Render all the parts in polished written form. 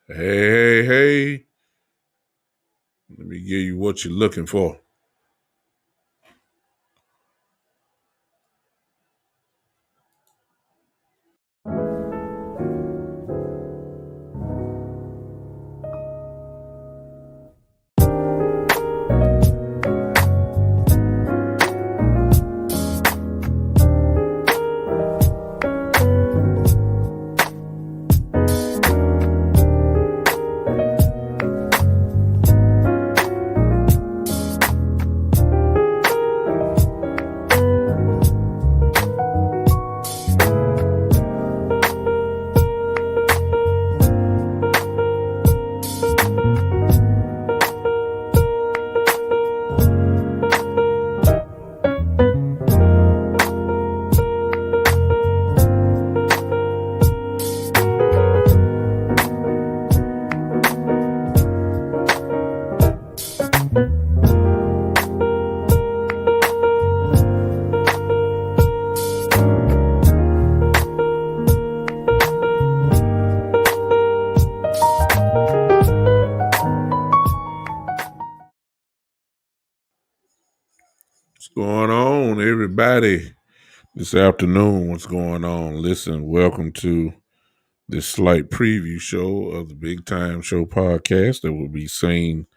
Hey, hey. Let me give you what you're looking for. What's going on, everybody? This afternoon, what's going on? Listen, welcome to this slight preview show of the Big Time Show podcast that will be seen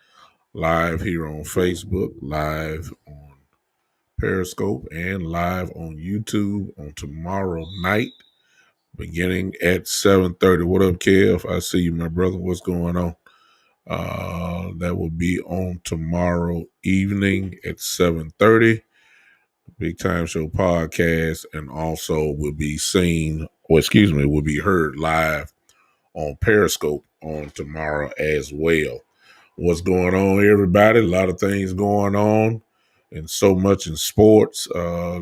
live here on Facebook, live on Periscope, and live on YouTube on tomorrow night, beginning at 7:30. What up, Kev? I see you, my brother. What's going on? That will be on tomorrow evening at 7:30. Big Time Show podcast, and also will be will be heard live on Periscope on tomorrow as well. What's going on, everybody? A lot of things going on, and so much in sports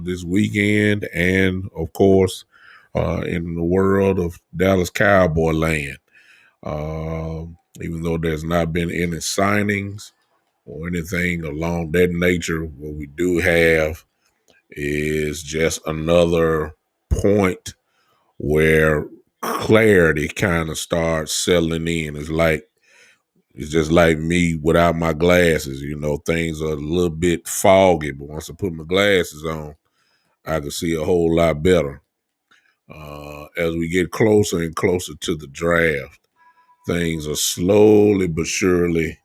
this weekend, and of course, in the world of Dallas Cowboy land. Even though there's not been any signings or anything along that nature, what we do have is just another point where clarity kind of starts settling in. It's just like me without my glasses. Things are a little bit foggy, but once I put my glasses on, I can see a whole lot better. As we get closer and closer to the draft, things are slowly but surely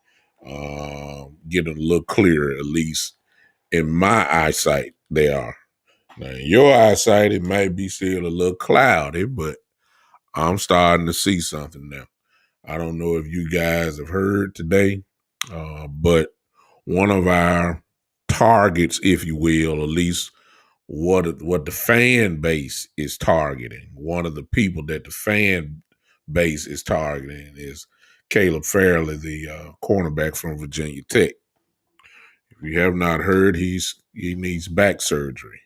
getting a little clearer, at least in my eyesight, they are. Now, in your eyesight, it might be still a little cloudy, but I'm starting to see something now. I don't know if you guys have heard today, but one of our targets, if you will, at least what the fan base is targeting, one of the people that the fan base is targeting is Caleb Farley, the cornerback from Virginia Tech. If you have not heard, he needs back surgery.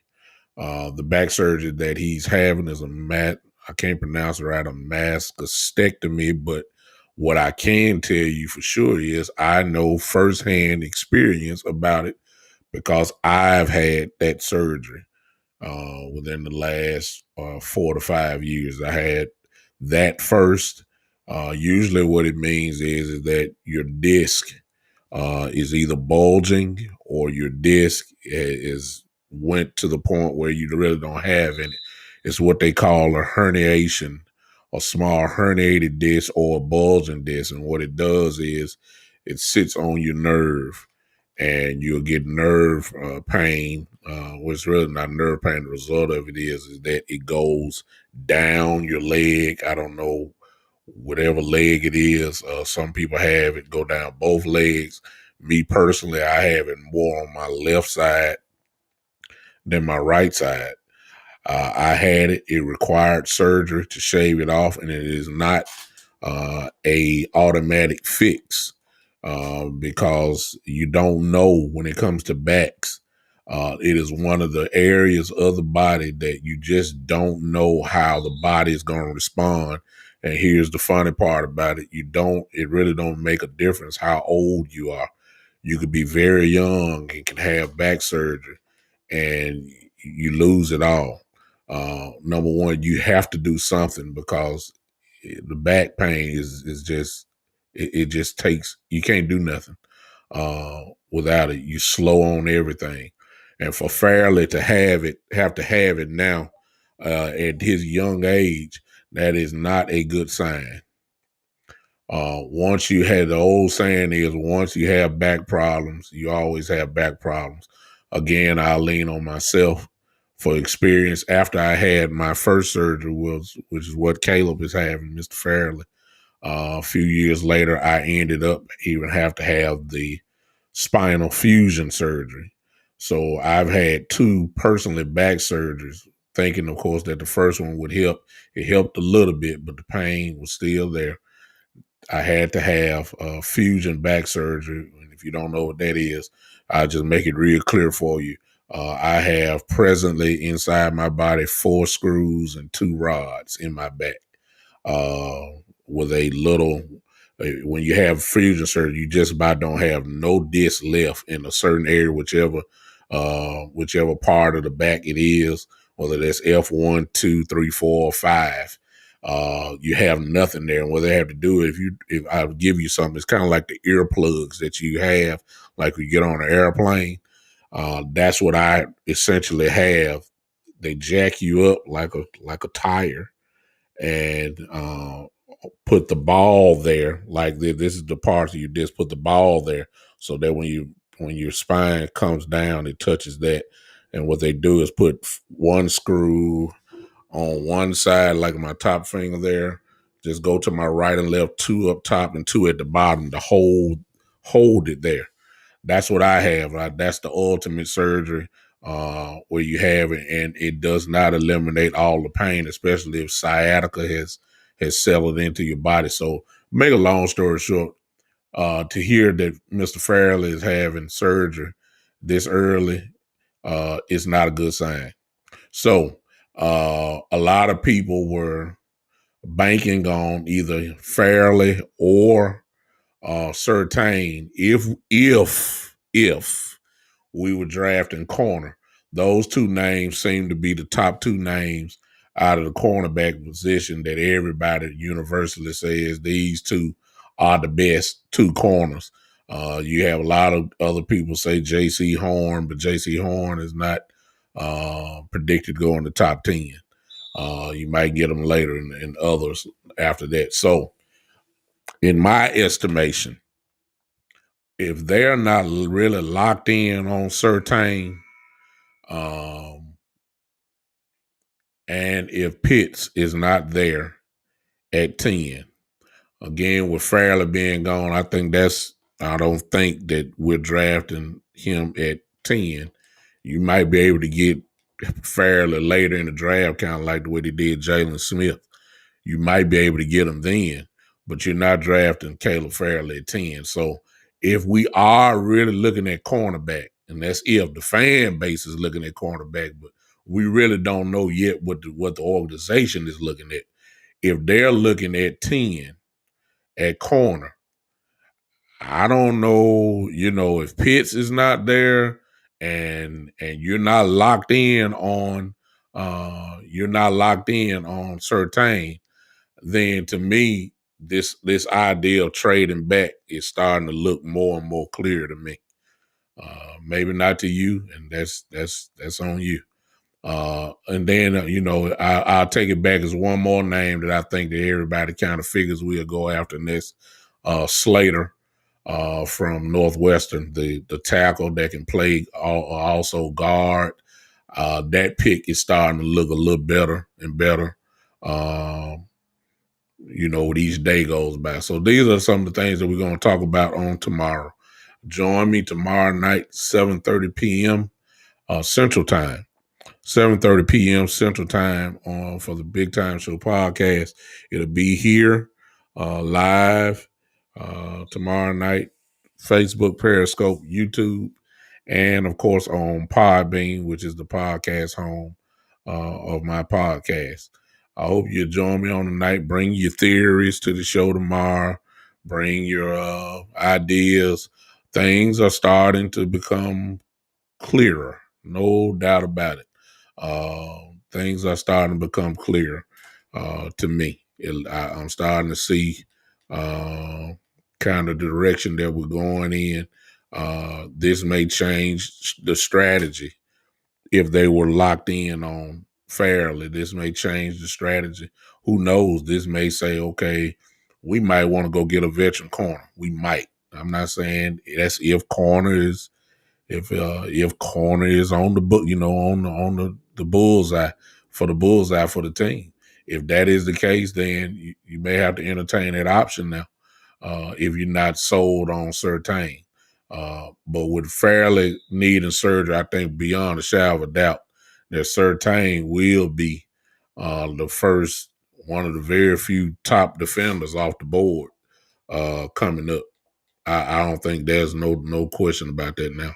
The back surgery that he's having is I can't pronounce it right, a mastectomy, but what I can tell you for sure is I know firsthand experience about it because I've had that surgery within the last 4 to 5 years. I had that first. Usually what it means is that your disc is either bulging or your disc is went to the point where you really don't have any. It's what they call a herniation, a small herniated disc or a bulging disc. And what it does is it sits on your nerve and you'll get nerve pain. What's really not nerve pain, the result of it is that it goes down your leg. I don't know, whatever leg it is. Some people have it go down both legs. Me personally, I have it more on my left side than my right side. I had it. It required surgery to shave it off, and it is not a automatic fix because you don't know when it comes to backs. It is one of the areas of the body that you just don't know how the body is going to respond. And here's the funny part about it. It really don't make a difference how old you are. You could be very young and can have back surgery and you lose it all. Number one, you have to do something because the back pain is just it just takes, you can't do nothing without it. You slow on everything, and for Fairley to have it now at his young age, that is not a good sign. Once you had, the old saying is, once you have back problems, you always have back problems. Again, I lean on myself for experience. After I had my first surgery, which is what Caleb is having, Mr. Fairley. A few years later, I ended up even have to have the spinal fusion surgery. So I've had two personally back surgeries, thinking, of course, that the first one would help. It helped a little bit, but the pain was still there. I had to have fusion back surgery. And if you don't know what that is, I'll just make it real clear for you. I have presently inside my body 4 screws and 2 rods in my back. With a little, when you have fusion surgery, you just about don't have no disc left in a certain area, whichever part of the back it is, whether that's F1, 2, 3, 4, or 5. You have nothing there. And what they have to do, if I give you something, it's kind of like the earplugs that you have, like when you get on an airplane. That's what I essentially have. They jack you up like a tire, and put the ball there. Like this is the part you just put the ball there, so that when your spine comes down, it touches that. And what they do is put 1 screw on one side, like my top finger there. Just go to my right and left, 2 up top and 2 at the bottom to hold it there. That's what I have. That's the ultimate surgery where you have it, and it does not eliminate all the pain, especially if sciatica has settled into your body. So, make a long story short, to hear that Mr. Fairley is having surgery this early is not a good sign. So, a lot of people were banking on either Fairley or Surtain if we were drafting corner. Those 2 names seem to be the top 2 names out of the cornerback position that everybody universally says these 2 are the best 2 corners. You have a lot of other people say J.C. Horn, but J.C. Horn is not predicted to go in the top 10. You might get them later and others after that. So, in my estimation, if they're not really locked in on Surtain, and if Pitts is not there at 10, again, with Fairley being gone, I don't think that we're drafting him at 10. You might be able to get Fairley later in the draft, kind of like the way they did Jalen Smith. You might be able to get him then, but you're not drafting Caleb Fairley at 10. So if we are really looking at cornerback, and that's if the fan base is looking at cornerback, but we really don't know yet what the organization is looking at. If they're looking at 10 at corner, I don't know, if Pitts is not there and you're not locked in on Surtain, then to me, this idea of trading back is starting to look more and more clear to me. Maybe not to you, and that's on you. And then I'll take it back as one more name that I think that everybody kind of figures we'll go after, and that's Slater from Northwestern, the tackle that can play also guard. That pick is starting to look a little better and better. With each day goes by. So these are some of the things that we're going to talk about on tomorrow. Join me tomorrow night, 7:30 p.m. Central Time. 7:30 p.m. Central Time for the Big Time Show podcast. It'll be here live tomorrow night, Facebook, Periscope, YouTube, and of course on Podbean, which is the podcast home of my podcast. I hope you join me on the night. Bring your theories to the show tomorrow. Bring your ideas. Things are starting to become clearer. No doubt about it. Things are starting to become clear to me. I'm starting to see kind of the direction that we're going in. This may change the strategy if they were locked in on Fairley. This may change the strategy. Who knows? This may say, okay, we might want to go get a veteran corner. We might. I'm not saying that's if corner is on the book, on the bullseye for the team. If that is the case, then you may have to entertain that option now. If you're not sold on Surtain. But with Fairley needing surgery, I think beyond a shadow of a doubt that Surtain will be the first, one of the very few top defenders off the board coming up. I don't think there's no question about that now.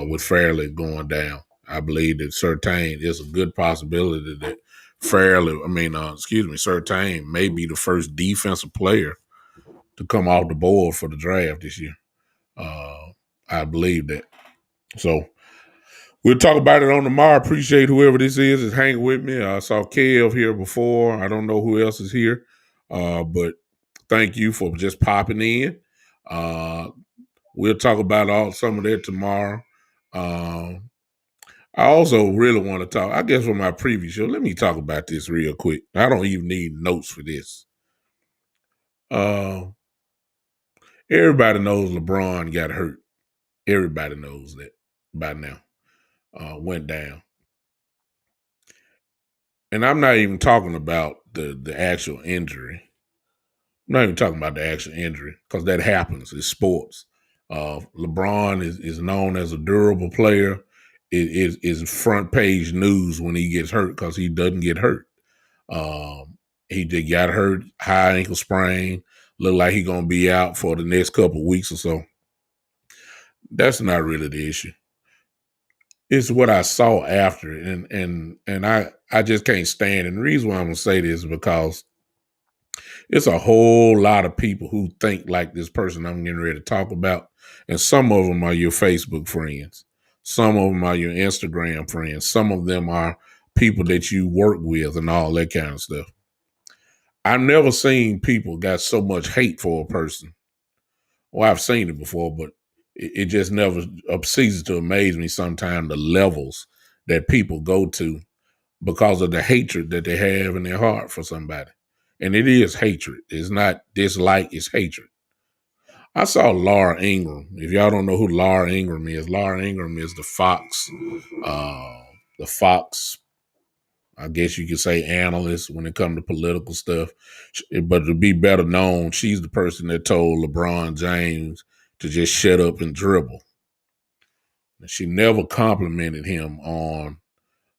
With Fairley going down, I believe that Surtain is a good possibility that Surtain may be the first defensive player to come off the board for the draft this year. I believe that. So we'll talk about it on tomorrow. Appreciate whoever this is hanging with me. I saw Kev here before. I don't know who else is here, but thank you for just popping in. We'll talk about some of that tomorrow. I also really want to talk, I guess, for my previous show. Let me talk about this real quick. I don't even need notes for this. Everybody knows LeBron got hurt. Everybody knows that by now. Went down. And I'm not even talking about the actual injury. I'm not even talking about the actual injury because that happens. It's sports. LeBron is known as a durable player. It is front page news when he gets hurt because he doesn't get hurt. He just got hurt, high ankle sprain. Look like he's gonna be out for the next couple of weeks or so. That's not really the issue. It's what I saw after it, and I just can't stand it. And the reason why I'm gonna say this is because it's a whole lot of people who think like this person I'm getting ready to talk about, and some of them are your Facebook friends, some of them are your Instagram friends, some of them are people that you work with, and all that kind of stuff. I've never seen people got so much hate for a person. Well, I've seen it before, but it just never ceases to amaze me sometimes the levels that people go to because of the hatred that they have in their heart for somebody. And it is hatred. It's not dislike, it's hatred. I saw Laura Ingram. If y'all don't know who Laura Ingram is the Fox, I guess you could say, analyst when it comes to political stuff. But to be better known, she's the person that told LeBron James to just shut up and dribble. She never complimented him on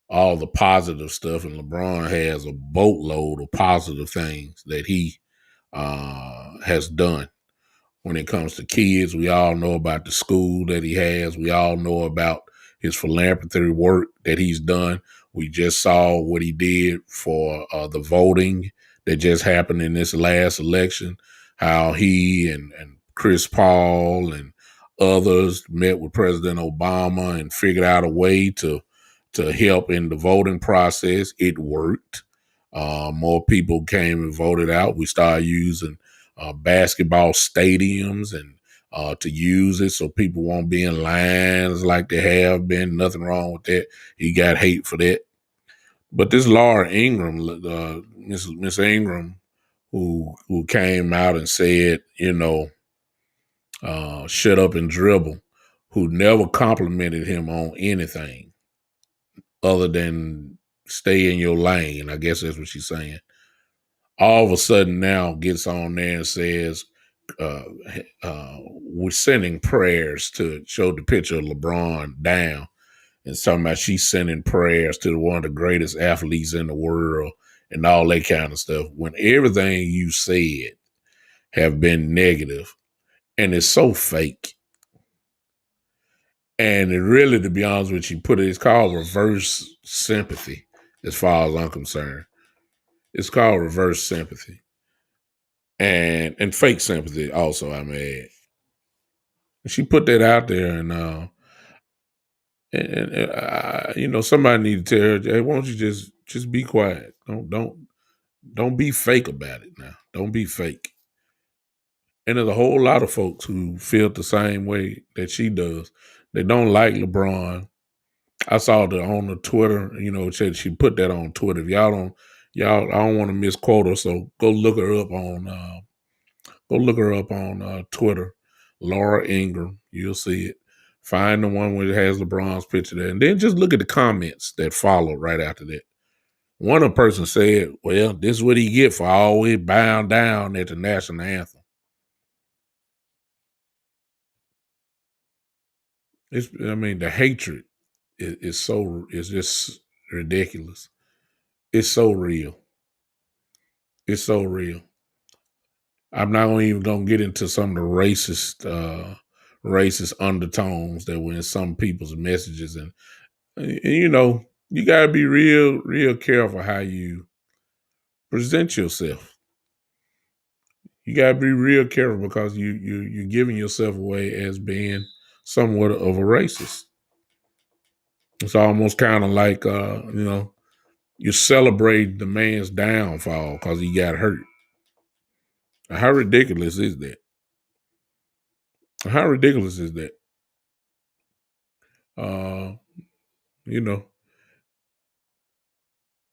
all the positive stuff, and LeBron has a boatload of positive things that he has done. When it comes to kids, we all know about the school that he has. We all know about his philanthropy work that he's done. We just saw what he did for the voting that just happened in this last election, how he and Chris Paul and others met with President Obama and figured out a way to help in the voting process. It worked. More people came and voted out. We started using basketball stadiums and to use it so people won't be in lines like they have been. Nothing wrong with that. He got hate for that. But this Laura Ingram, Miss Ingram, who came out and said, shut up and dribble, who never complimented him on anything other than stay in your lane. I guess that's what she's saying. All of a sudden now gets on there and says, we're sending prayers to show the picture of LeBron down. And talking about she's sending prayers to one of the greatest athletes in the world and all that kind of stuff. When everything you said have been negative, and it's so fake. And it really, to be honest with you, it's called reverse sympathy as far as I'm concerned. It's called reverse sympathy. And fake sympathy also, I mean. She put that out there, and somebody need to tell her, hey, why don't you just be quiet? Don't. Don't be fake about it now. Don't be fake. And there's a whole lot of folks who feel the same way that she does. They don't like LeBron. I saw that on the Twitter, she put that on Twitter. If I don't want to misquote her, so go look her up on Twitter, Laura Ingram. You'll see it. Find the one where it has LeBron's picture there, and then just look at the comments that follow right after that. One of the person said, "Well, this is what he get for always bowing down at the national anthem." The hatred is just ridiculous. It's so real. It's so real. I'm not even gonna get into some of the racist undertones that were in some people's messages, and you gotta be real careful how you present yourself. You gotta be real careful because you're giving yourself away as being somewhat of a racist. It's almost kind of like you celebrate the man's downfall because he got hurt. How ridiculous is that? How ridiculous is that? Uh, you know,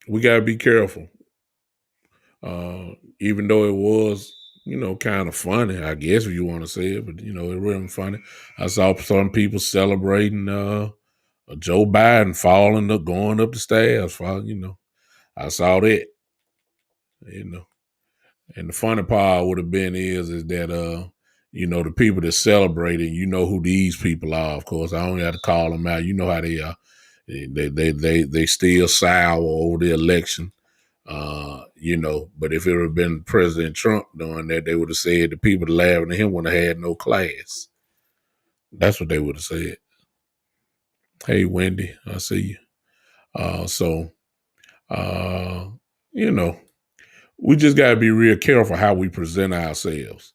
we gotta be careful. Even though it was, kind of funny, I guess if you want to say it, but it wasn't funny. I saw some people celebrating Joe Biden falling up, going up the stairs. I saw that. You know, and the funny part would have been is that the people that celebrated, who these people are. Of course, I don't have to call them out. You know how they are. They still sour over the election. But if it would have been President Trump doing that, they would have said the people that laughing at him would have had no class. That's what they would have said. Hey, Wendy, I see you. So, uh, you know, we just got to be real careful how we present ourselves.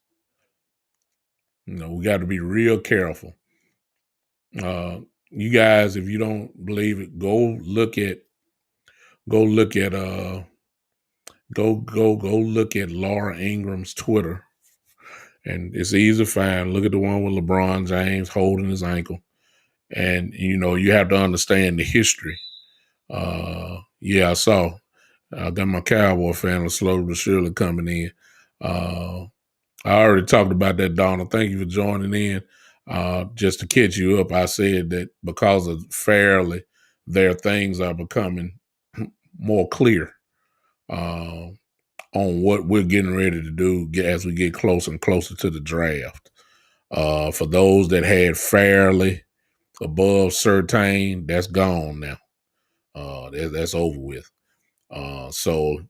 We got to be real careful. You guys, if you don't believe it, go look at Laura Ingram's Twitter, and it's easy to find. Look at the one with LeBron James holding his ankle, and you have to understand the history. Yeah, I saw. I got my Cowboy fan slowly but surely coming in. I already talked about that, Donald. Thank you for joining in. Just to catch you up, I said that because of Fairly, their things are becoming more clear on what we're getting ready to do as we get closer and closer to the draft. For those that had Fairly above Surtain, that's gone now. That's over with. So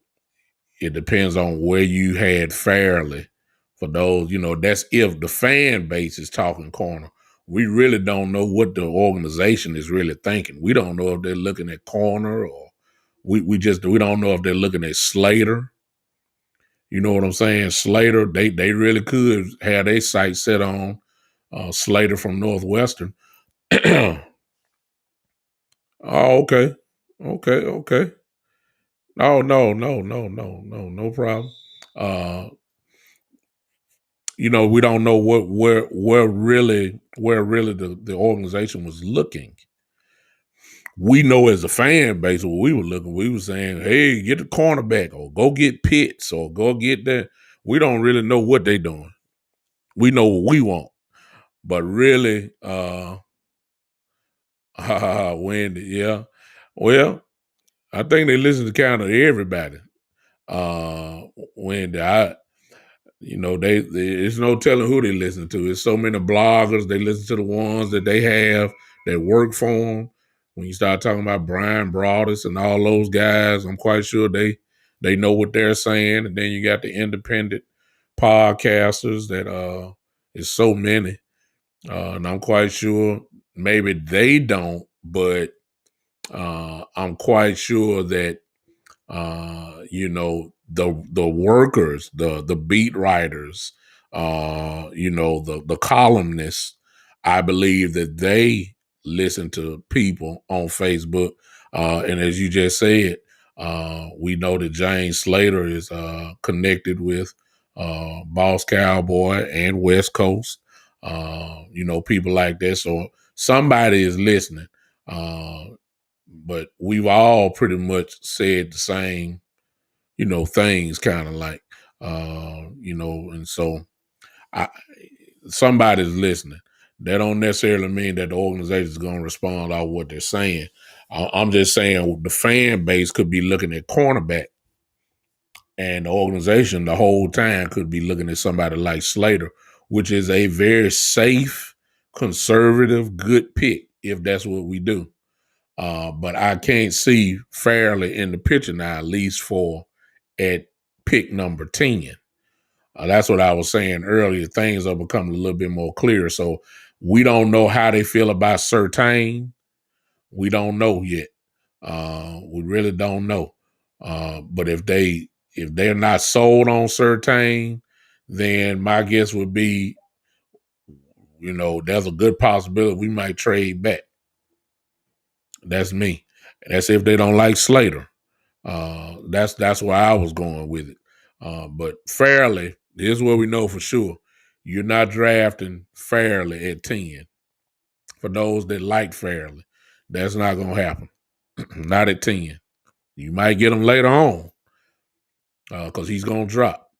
it depends on where you had Fairly. For those, that's if the fan base is talking corner. We really don't know what the organization is really thinking. We don't know if they're looking at corner, or we don't know if they're looking at Slater. You know what I'm saying? Slater, they really could have their sights set on Slater from Northwestern. Oh, okay. Okay. Oh, no problem. Uh, we don't know where really the organization was looking. We know as a fan base what we were looking. We were saying, "Hey, get the cornerback, or go get Pitts, or go get that." We don't really know what they're doing. We know what we want, but really, Wendy, yeah. Well, I think they listen to kind of everybody. Wendy, there's no telling who they listen to. There's so many bloggers. They listen to the ones that they have that work for them. When you start talking about Brian Broaddus and all those guys, I'm quite sure they know what they're saying. And then you got the independent podcasters that is so many. And I'm quite sure maybe they don't, but I'm quite sure that the workers, the beat writers, the columnists, I believe that they listen to people on Facebook, and as you just said, We know that James Slater is connected with Boss Cowboy and West Coast. People like that. So somebody is listening. But we've all pretty much said the same, things kind of like, and so I, somebody's listening. That don't necessarily mean that the organization is going to respond to what they're saying. I'm just saying the fan base could be looking at cornerback, and the organization the whole time could be looking at somebody like Slater, which is a very safe, conservative, good pick if that's what we do. But I can't see Fairley in the picture now, at least for at pick number 10. That's what I was saying earlier. Things are becoming a little bit more clear. So we don't know how they feel about Surtain. We don't know yet. We really don't know. But if they're not sold on Surtain, then my guess would be, there's a good possibility we might trade back. That's me. That's if they don't like Slater. That's where I was going with it. But Fairley, this is what we know for sure. You're not drafting Fairley at 10. For those that like Fairley, that's not going to happen. Not at 10. You might get him later on because he's going to drop.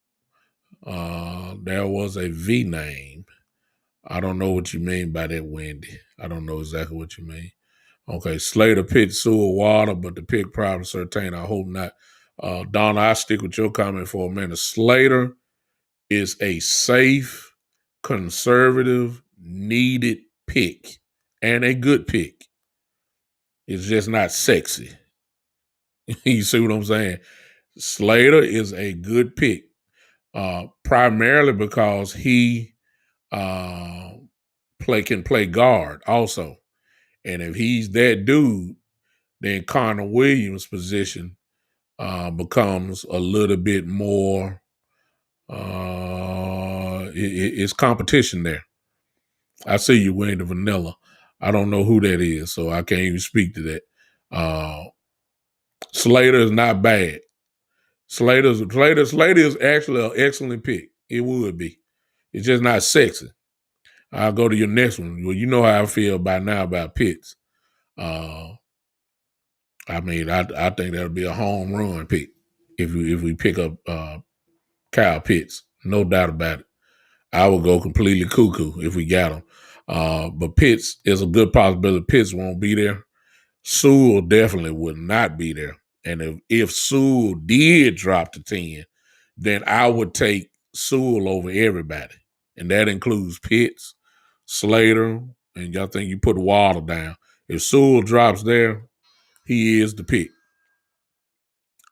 There was a V name. I don't know what you mean by that, Wendy. I don't know exactly what you mean. Okay, Slater picked Sewell Water, but the pick probably Surtain. I hope not. Donna, I stick with your comment for a minute. Slater is a safe, conservative, needed pick and a good pick. It's just not sexy. You see what I'm saying? Slater is a good pick, primarily because he can play guard also. And if he's that dude, then Connor Williams' position becomes a little bit more. It's competition there. I see you wearing the vanilla. I don't know who that is, so I can't even speak to that. Slater is not bad. Slater is actually an excellent pick. It would be. It's just not sexy. I'll go to your next one. Well, you know how I feel by now about Pitts. I think that'll be a home run pick if we pick up Kyle Pitts. No doubt about it. I would go completely cuckoo if we got him. But Pitts is a good possibility. Pitts won't be there. Sewell definitely would not be there. And if Sewell did drop to 10, then I would take Sewell over everybody. And that includes Pitts, Slater, and I think you put Waddle down. If Sewell drops there, he is the pick.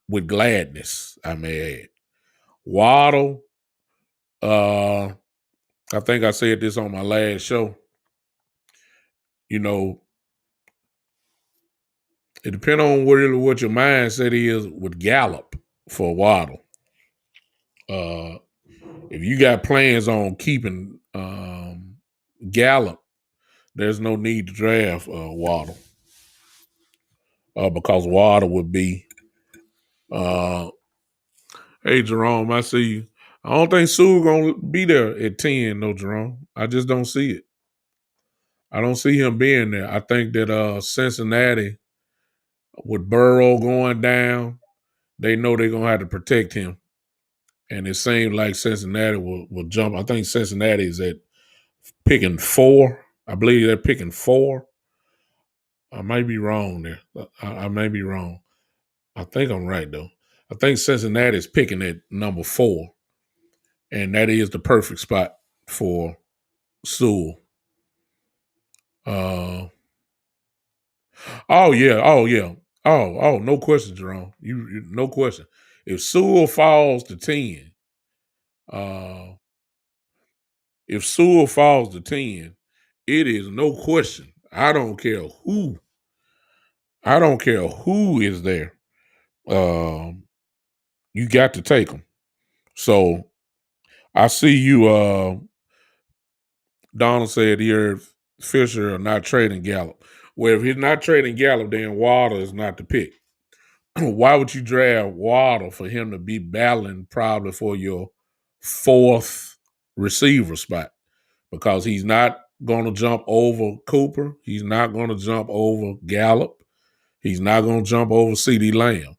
With gladness, I may add. Waddle, I think I said this on my last show. It depends on what your mindset is with Gallup for Waddle. If you got plans on keeping Gallup, there's no need to draft Waddle. Because Waddle would be hey Jerome, I see you. I don't think Sewell gonna be there at 10, no, Jerome. I just don't see it. I don't see him being there. I think that Cincinnati, with Burrow going down, they know they're gonna have to protect him. And it seems like Cincinnati will jump. I think Cincinnati is at picking 4. I believe they're picking 4. I might be wrong there. I may be wrong. I think I'm right, though. I think Cincinnati is picking at number 4. And that is the perfect spot for Sewell. Oh, yeah. Oh, no question, Jerome. You no question. If Sewell falls to 10, it is no question. I don't care who is there. You got to take them. So I see you. Donald said here Fisher are not trading Gallup. Well, if he's not trading Gallup, then Water is not the pick. Why would you draft Waddle for him to be battling probably for your fourth receiver spot? Because he's not going to jump over Cooper. He's not going to jump over Gallup. He's not going to jump over CeeDee Lamb.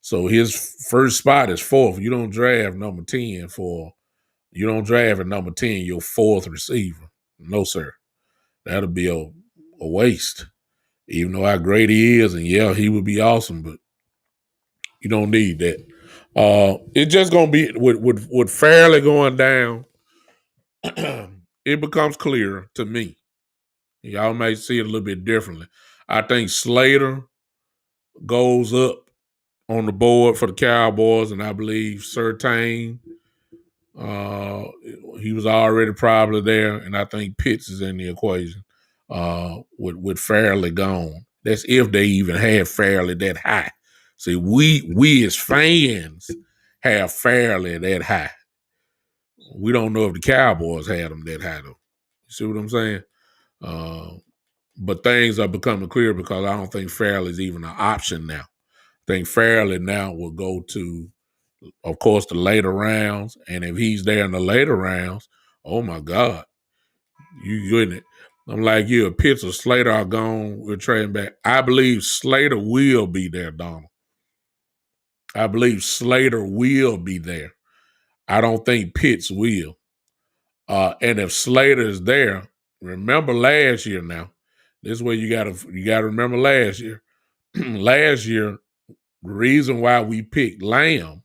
So his first spot is fourth. You don't draft number 10 you don't draft at number 10 your fourth receiver. No, sir. That'll be a waste. Even though how great he is, and yeah, he would be awesome, but you don't need that. It's just gonna be with Fairley going down, it becomes clear to me. Y'all may see it a little bit differently. I think Slater goes up on the board for the Cowboys, and I believe Surtain, he was already probably there, and I think Pitts is in the equation with Fairley gone. That's if they even have Fairley that high. See, we as fans have Fairley that high. We don't know if the Cowboys had them that high, though. You see what I'm saying? But things are becoming clear because I don't think Fairley is even an option now. I think Fairley now will go to, of course, the later rounds. And if he's there in the later rounds, oh, my God, you in it. I'm like you, if Pitts or Slater are gone, we're trading back. I believe Slater will be there, Donald. I believe Slater will be there. I don't think Pitts will. And if Slater is there, remember last year now. This is where you gotta remember last year. Last year, the reason why we picked Lamb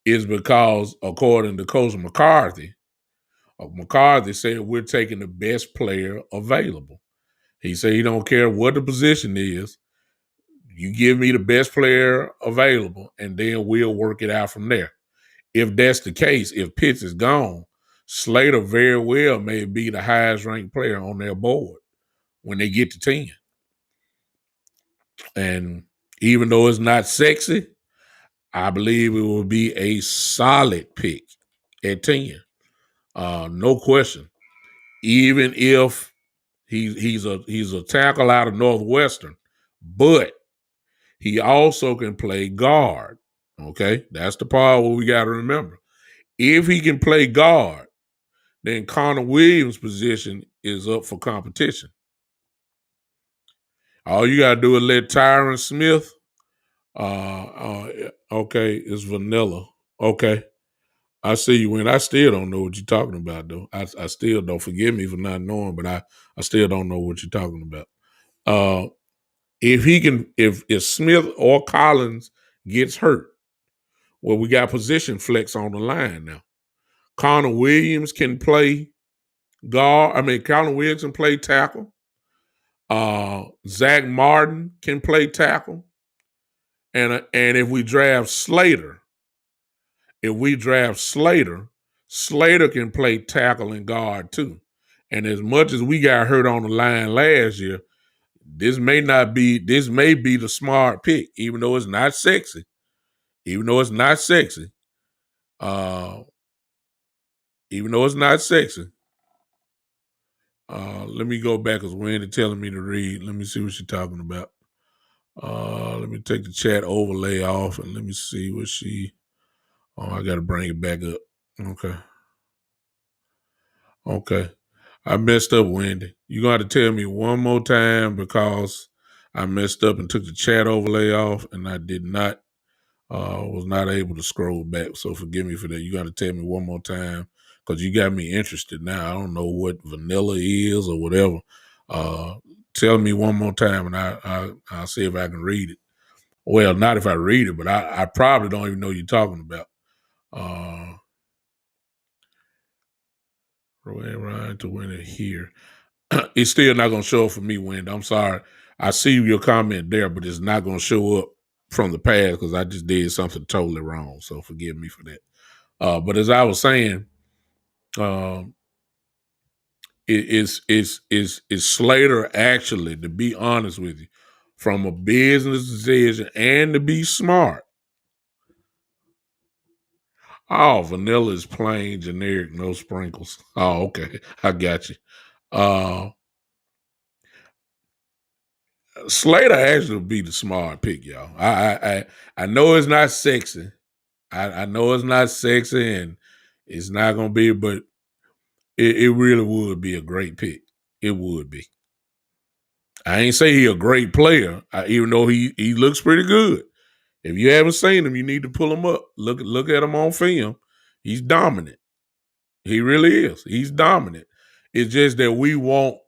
is because, according to Coach McCarthy said we're taking the best player available. He said he don't care what the position is. You give me the best player available, and then we'll work it out from there. If that's the case, if Pitts is gone, Slater very well may be the highest ranked player on their board when they get to 10. And even though it's not sexy, I believe it will be a solid pick at 10. No question. Even if he's a tackle out of Northwestern, but he also can play guard. Okay, that's the part where we got to remember. If he can play guard, then Connor Williams' position is up for competition. All you got to do is let Tyron Smith. Okay, it's vanilla. Okay, I see you win. I still don't know what you're talking about, though. I still don't. Forgive me for not knowing, but I still don't know what you're talking about. If Smith or Collins gets hurt, well, we got position flex on the line now. Connor Williams can play guard. I mean, Connor Williams can play tackle. Zach Martin can play tackle. And if we draft Slater, Slater can play tackle and guard too. And as much as we got hurt on the line last year, this may be the smart pick, even though it's not sexy. Even though it's not sexy. Let me go back because Wendy telling me to read. Let me see what she's talking about. Let me take the chat overlay off and let me see what she. Oh, I got to bring it back up. Okay. I messed up, Wendy. You're going to have to tell me one more time because I messed up and took the chat overlay off and I did not, was not able to scroll back. So forgive me for that. You got to tell me one more time because you got me interested now. I don't know what vanilla is or whatever. Tell me one more time and I'll see if I can read it. Well, not if I read it, but I probably don't even know what you're talking about. Ryan to win it here. It's still not going to show up for me, Wendy. I'm sorry. I see your comment there, but it's not going to show up from the past because I just did something totally wrong. So forgive me for that. But as I was saying, is Slater actually, to be honest with you, from a business decision and to be smart? Oh, vanilla is plain, generic, no sprinkles. Oh, okay. I got you. Slater actually would be the smart pick, y'all. I know it's not sexy. I know it's not sexy and it's not gonna be, but it really would be a great pick. It would be. I ain't say he a great player, even though he looks pretty good. If you haven't seen him, you need to pull him up. Look at him on film. He's dominant. He really is. He's dominant. It's just that we want.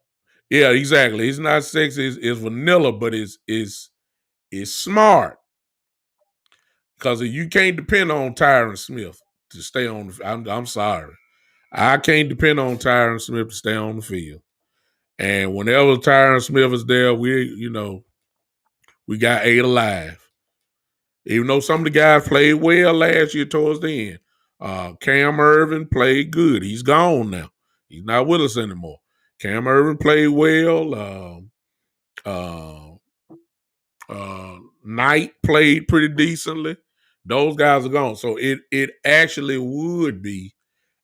Yeah, exactly. It's not sexy. It's vanilla, but it's smart because you can't depend on Tyron Smith to stay on. I'm sorry. I can't depend on Tyron Smith to stay on the field. And whenever Tyron Smith is there, we got 8 alive. Even though some of the guys played well last year towards the end. Cam Irvin played good. He's gone now. He's not with us anymore. Cam Irvin played well. Knight played pretty decently. Those guys are gone. So it actually would be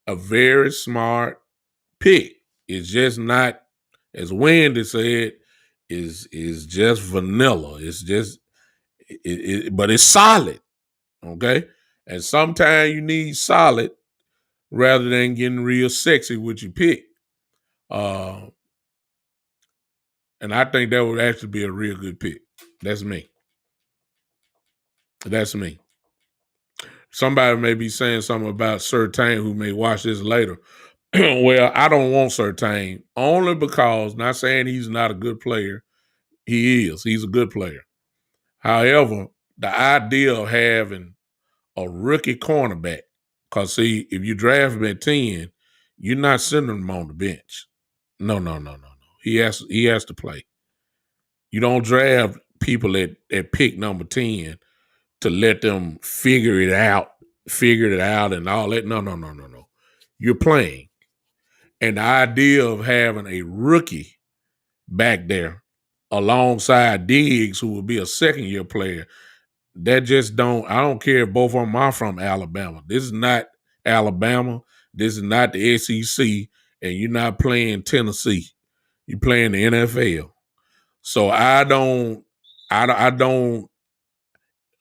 a very smart pick. It's just not, as Wendy said, is just vanilla. It's just but it's solid. Okay. And sometimes you need solid rather than getting real sexy with your pick. And I think that would actually be a real good pick. That's me. That's me. Somebody may be saying something about Surtain who may watch this later. Well, I don't want Surtain only because, not saying he's not a good player. He is. He's a good player. However, the idea of having a rookie cornerback, because see, if you draft him at 10, you're not sending him on the bench. No. He has to play. You don't draft people at pick number 10 to let them figure it out and all that. No. You're playing. And the idea of having a rookie back there alongside Diggs, who will be a second-year player, I don't care if both of them are from Alabama. This is not Alabama. This is not the SEC, and you're not playing Tennessee. You're playing the NFL. So I don't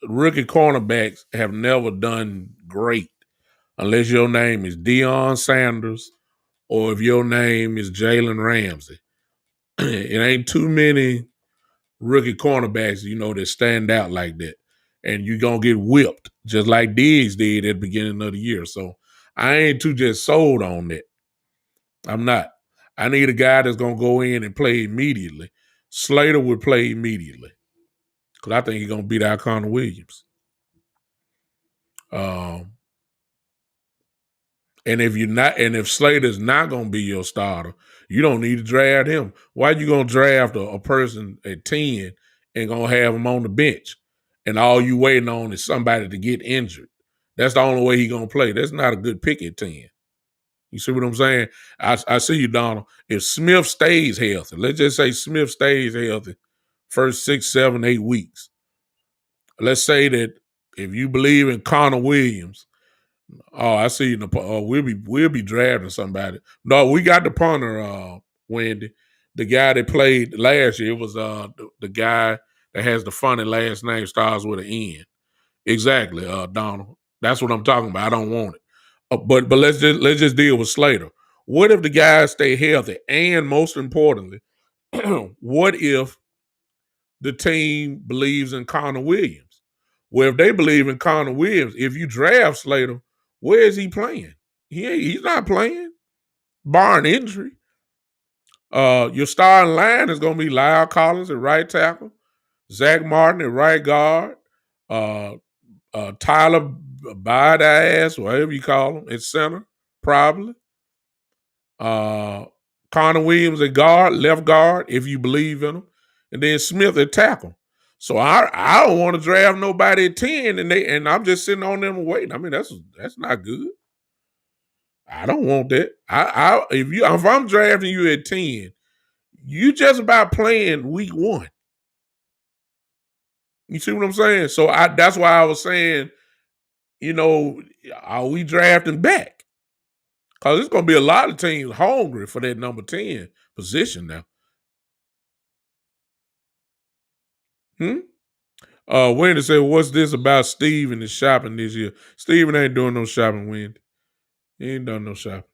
rookie cornerbacks have never done great unless your name is Deion Sanders or if your name is Jalen Ramsey. It ain't too many rookie cornerbacks, that stand out like that. And you're going to get whipped just like Diggs did at the beginning of the year. So I ain't too just sold on that. I'm not. I need a guy that's going to go in and play immediately. Slater would play immediately because I think he's going to beat out Connor Williams. And if Slater's not going to be your starter, you don't need to draft him. Why are you going to draft a person at 10 and going to have him on the bench? And all you waiting on is somebody to get injured. That's the only way he's going to play. That's not a good pick at 10. You see what I'm saying? I see you, Donald. If Smith stays healthy, let's just say Smith stays healthy first 6, 7, 8 weeks. Let's say that if you believe in Connor Williams, I see. We'll be drafting somebody. No, we got the punter, Wendy. The guy that played last year. It was the guy that has the funny last name, starts with an N. Exactly, Donald. That's what I'm talking about. I don't want it. But let's just deal with Slater. What if the guys stay healthy? And most importantly, what if the team believes in Connor Williams? Well, if they believe in Connor Williams, if you draft Slater, where is he playing? He's not playing, barring injury. Your starting line is going to be Lyle Collins at right tackle, Zach Martin at right guard, Tyler Badass, whatever you call him, at center, probably. Connor Williams at guard, left guard, if you believe in him, and then Smith at tackle. So I don't want to draft nobody at 10 and I'm just sitting on them waiting. I mean, that's not good. I don't want that. If I'm drafting you at 10, you just about playing week 1. You see what I'm saying? So that's why I was saying, are we drafting back? Because there's going to be a lot of teams hungry for that number 10 position now. Hmm? Wendy said, "What's this about Steve and his shopping this year?" Steven ain't doing no shopping, Wendy. He ain't done no shopping.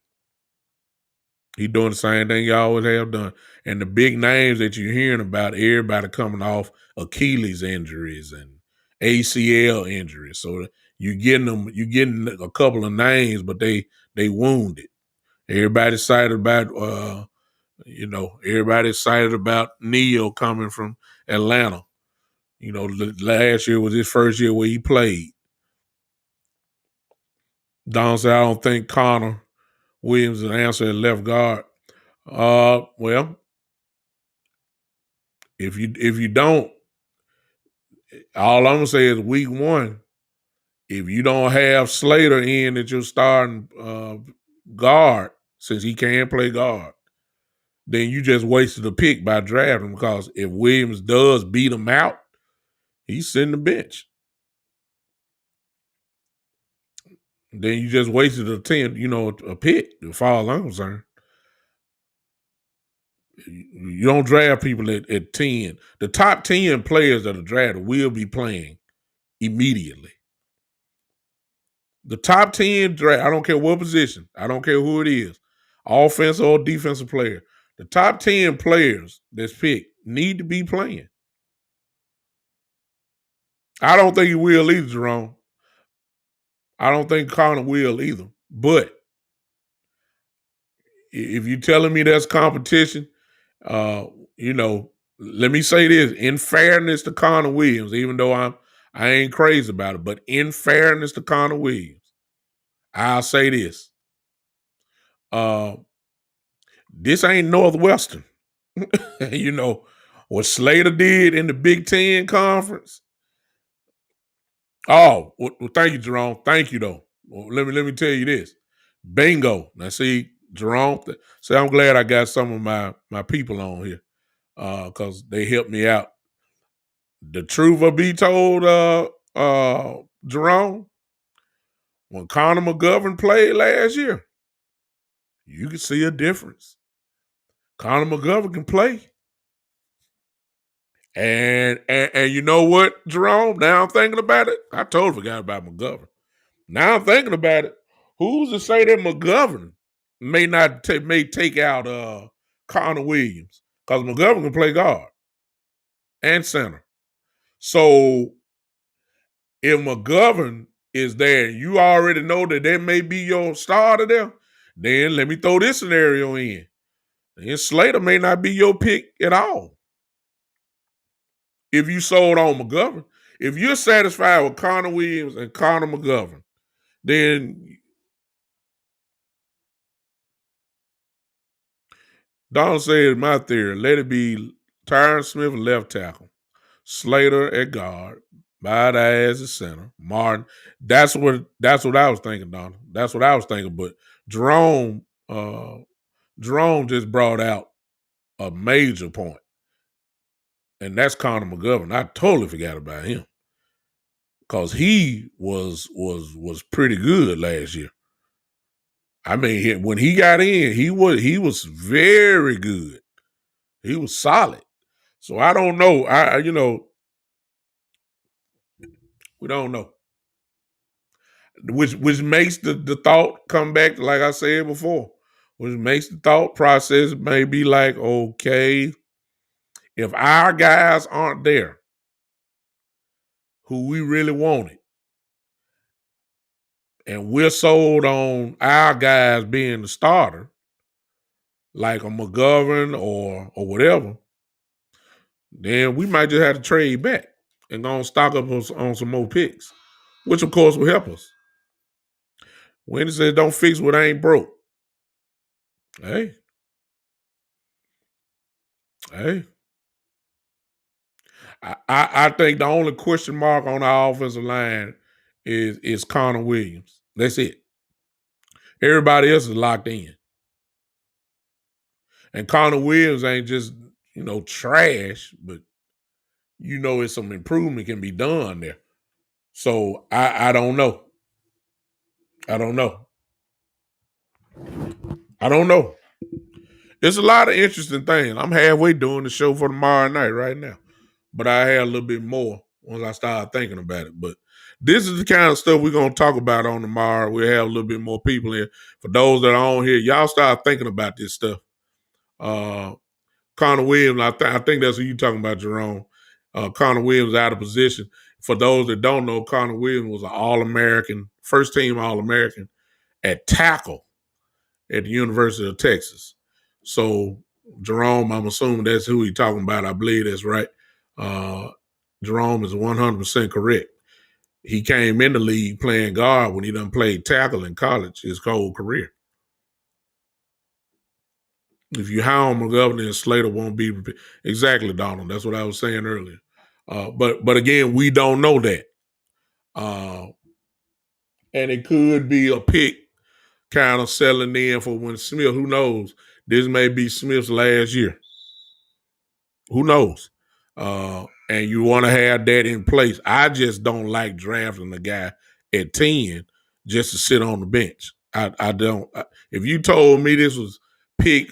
He doing the same thing you always have done. And the big names that you're hearing about, everybody coming off Achilles injuries and ACL injuries. So you getting a couple of names, but they wounded. Everybody excited about everybody excited about Neil coming from Atlanta. Last year was his first year where he played. Don said, I don't think Connor Williams is an answer at left guard. Well, if you don't, all I'm gonna say is week one, if you don't have Slater in at your starting guard, since he can't play guard, then you just wasted a pick by drafting, because if Williams does beat him out, he's sitting the bench. Then you just wasted a pick, as far as I'm concerned. You don't draft people at 10. The top 10 players that are drafted will be playing immediately. The top 10 draft, I don't care what position, I don't care who it is, offensive or defensive player. The top 10 players that's picked need to be playing. I don't think he will either, Jerome. I don't think Connor will either. But if you're telling me that's competition, uh, let me say this: in fairness to Connor Williams, even though I ain't crazy about it, but in fairness to Connor Williams, I'll say this: this ain't Northwestern. What Slater did in the Big Ten Conference. Oh, well, thank you, Jerome. Thank you, though. Well, let me tell you this. Bingo. Now, see, Jerome. I'm glad I got some of my people on here, because they helped me out. The truth will be told, Jerome. When Connor McGovern played last year, you can see a difference. Connor McGovern can play. And you know what, Jerome? Now I'm thinking about it. I totally forgot about McGovern. Now I'm thinking about it. Who's to say that McGovern may take out Connor Williams? Because McGovern can play guard and center. So if McGovern is there, you already know that may be your starter there. Then let me throw this scenario in. Then Slater may not be your pick at all. If you sold on McGovern. If you're satisfied with Connor Williams and Connor McGovern, then Don said, my theory, let it be Tyron Smith left tackle, Slater at guard, Badass at center, Martin. That's what I was thinking, Don. That's what I was thinking. But Jerome just brought out a major point, and that's Connor McGovern. I totally forgot about him, because he was pretty good last year. I mean, when he got in, he was very good. He was solid. So I don't know. We don't know. Which makes the thought come back, like I said before, which makes the thought process maybe like, okay, if our guys aren't there, who we really wanted, and we're sold on our guys being the starter, like a McGovern or whatever, then we might just have to trade back and go and stock up on some more picks, which of course will help us. Wendy says, don't fix what ain't broke. Hey. I think the only question mark on our offensive line is Connor Williams. That's it. Everybody else is locked in. And Connor Williams ain't just, trash, but it's some improvement can be done there. So I don't know. I don't know. There's a lot of interesting things. I'm halfway doing the show for tomorrow night right now. but I had a little bit more once I started thinking about it. But this is the kind of stuff we're going to talk about on tomorrow. We'll have a little bit more people here. For those that are on here, y'all start thinking about this stuff. Connor Williams, I think that's who you're talking about, Jerome. Connor Williams out of position. For those that don't know, Connor Williams was an All-American, first-team All-American at tackle at the University of Texas. So, Jerome, I'm assuming that's who he's talking about. I believe that's right. Jerome is 100% correct. He came in the league playing guard when he done played tackle in college his whole career. If you hire McGovern and Slater won't be exactly, Donald. That's what I was saying earlier. But again, we don't know that. And it could be a pick kind of selling in for when Smith, who knows? This may be Smith's last year. Who knows? And you want to have that in place. I just don't like drafting a guy at 10 just to sit on the bench. I don't. If you told me this was pick,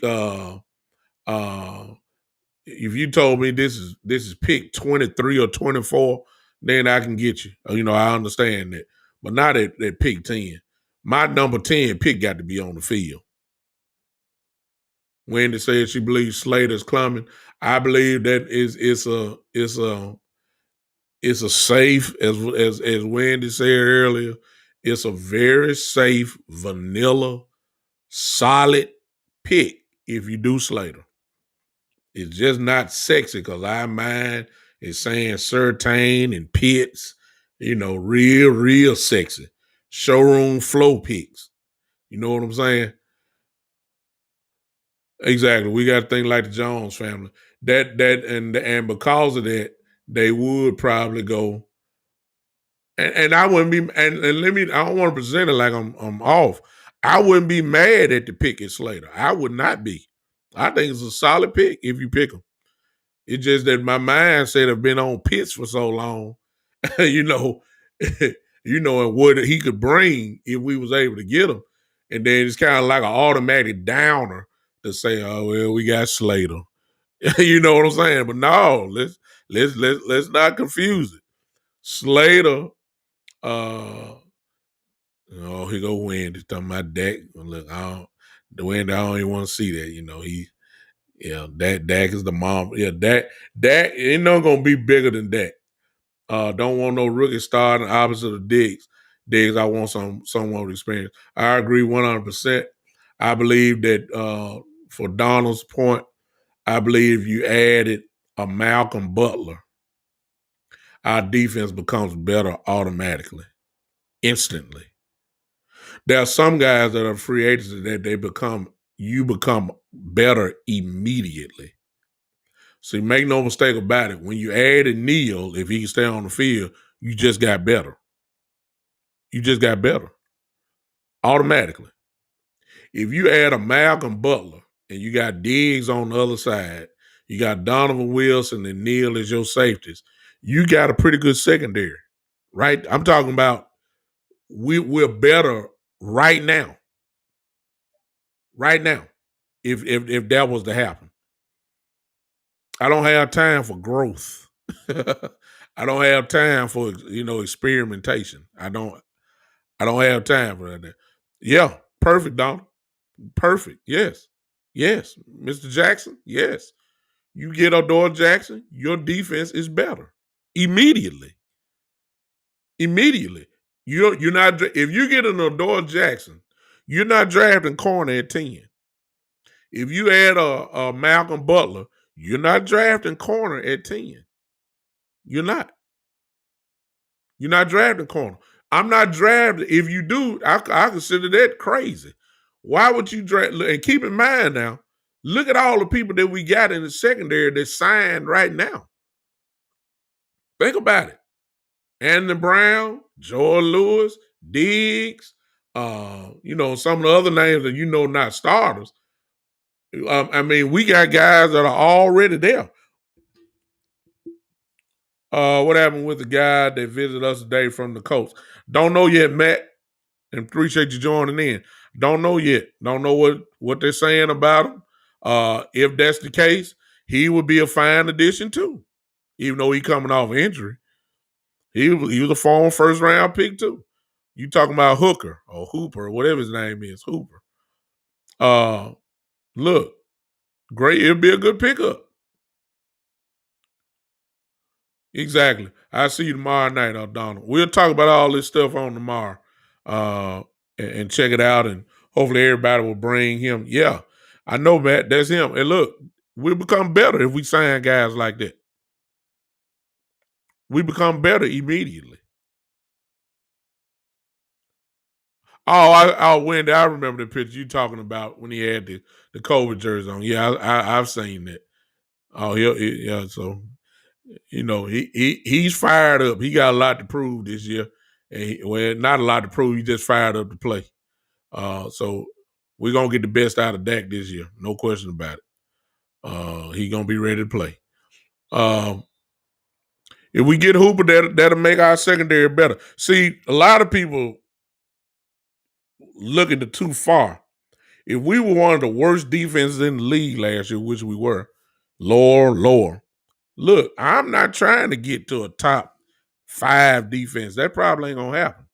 if you told me this is pick 23 or 24, then I can get you. I understand that, but not at pick 10. My number 10 pick got to be on the field. Wendy said she believes Slater's coming. I believe that it's a safe, as Wendy said earlier, it's a very safe, vanilla, solid pick if you do Slater. It's just not sexy because our mind is saying Surtain and Pitts, real sexy. Showroom flow picks. You know what I'm saying? Exactly. We got to think like the Jones family. And because of that, they would probably go. And I wouldn't be. And I don't want to present it like I'm off. I wouldn't be mad at the pick at Slater. I would not be. I think it's a solid pick if you pick him. It's just that my mindset have been on Pitts for so long, and what he could bring if we was able to get him. And then it's kind of like an automatic downer to say, oh well, we got Slater. You know what I'm saying? But no, let's not confuse it. Slater, he go Wendy talking about Dak. Look, Wendy, I don't even want to see that. Dak is the mom. Yeah, Dak ain't no gonna be bigger than Dak. Don't want no rookie starting opposite of Diggs. Diggs, I want someone with experience. I agree 100%. I believe that for Donald's point, I believe you added a Malcolm Butler, our defense becomes better automatically, instantly. There are some guys that are free agents that you become better immediately. So make no mistake about it. When you added Neal, if he can stay on the field, you just got better. You just got better automatically. If you add a Malcolm Butler and you got Diggs on the other side, you got Donovan Wilson and Neal as your safeties, you got a pretty good secondary, right? I'm talking about we're better right now. Right now, if that was to happen. I don't have time for growth. I don't have time for experimentation. I don't have time for that. Yeah, perfect, Donald. Perfect. Yes. Yes. Mr. Jackson, yes. You get Adore Jackson, your defense is better. Immediately. You're not, if you get an Adore Jackson, you're not drafting corner at 10. If you add a Malcolm Butler, you're not drafting corner at 10. You're not. You're not drafting corner. I'm not drafting. If you do, I consider that crazy. Why would you draft? And keep in mind now, look at all the people that we got in the secondary that signed right now. Think about it. Anthony Brown, Joel Lewis, Diggs, some of the other names that not starters. We got guys that are already there. What happened with the guy that visited us today from the coast? Don't know yet, Matt, and appreciate you joining in. Don't know yet. Don't know what they're saying about him. If that's the case, he would be a fine addition too. even though he coming off injury. He was a former first round pick too. You talking about Hooker or Hooper or whatever his name is, Hooper. Look, great. It'll be a good pickup. Exactly. I'll see you tomorrow night, Donald. We'll talk about all this stuff on tomorrow, and check it out, and hopefully everybody will bring him. Yeah, I know, Matt. That's him. And look, we'll become better if we sign guys like that. We become better immediately. Wendy, I remember the picture you talking about when he had the COVID jersey on. Yeah, I've seen that. Oh, yeah. So he's fired up. He got a lot to prove this year, and not a lot to prove. He just fired up to play. So we're gonna get the best out of Dak this year, no question about it. He's gonna be ready to play. If we get Hooper, that'll make our secondary better. See, a lot of people looking too far. If we were one of the worst defenses in the league last year, which we were, lower. Look, I'm not trying to get to a top 5 defense. That probably ain't gonna happen.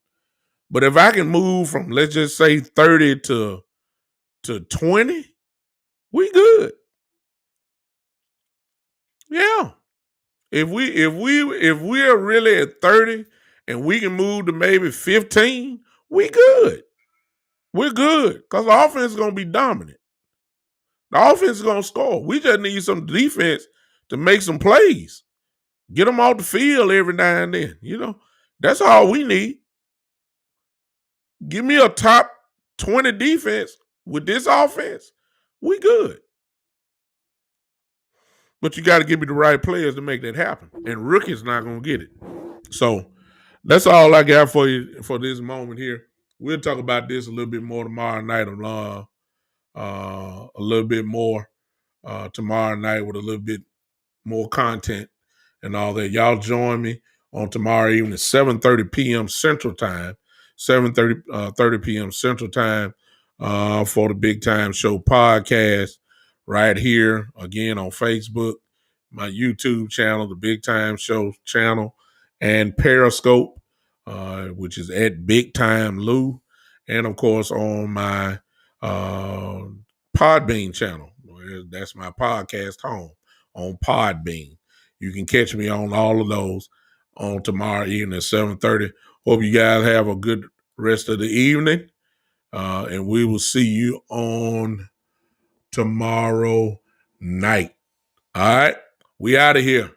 But if I can move from, let's just say, 30 to 20, we good. Yeah. If we're really at 30 and we can move to maybe 15, we good. We're good. Because the offense is gonna be dominant. The offense is gonna score. We just need some defense to make some plays. Get them off the field every now and then. That's all we need. Give me a top 20 defense with this offense. We good. But you got to give me the right players to make that happen. And rookie's not going to get it. So that's all I got for you for this moment here. We'll talk about this a little bit more tomorrow night. A little bit more tomorrow night with a little bit more content and all that. Y'all join me on tomorrow evening, 7:30 p.m. Central Time, 7:30 p.m. Central Time for the Big Time Show podcast right here again on Facebook, my YouTube channel, the Big Time Show channel, and Periscope, which is at Big Time Lou, and of course on my Podbean channel. That's my podcast home on Podbean. You can catch me on all of those on tomorrow evening at 7:30. Hope you guys have a good rest of the evening. And we will see you on tomorrow night. All right? We out of here.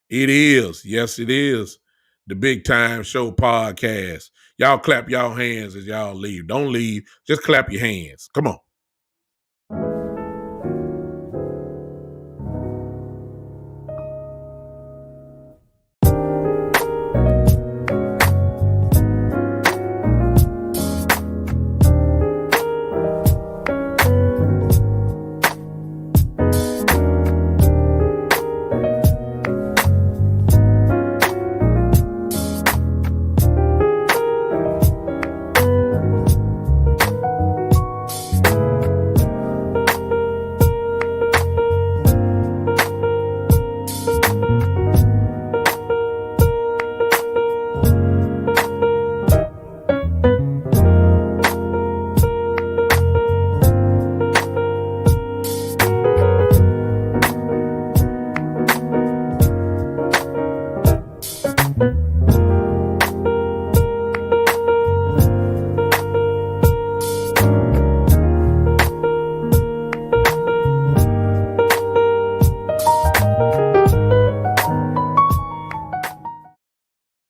It is. Yes, it is. The Big Time Show podcast. Y'all clap y'all hands as y'all leave. Don't leave. Just clap your hands. Come on.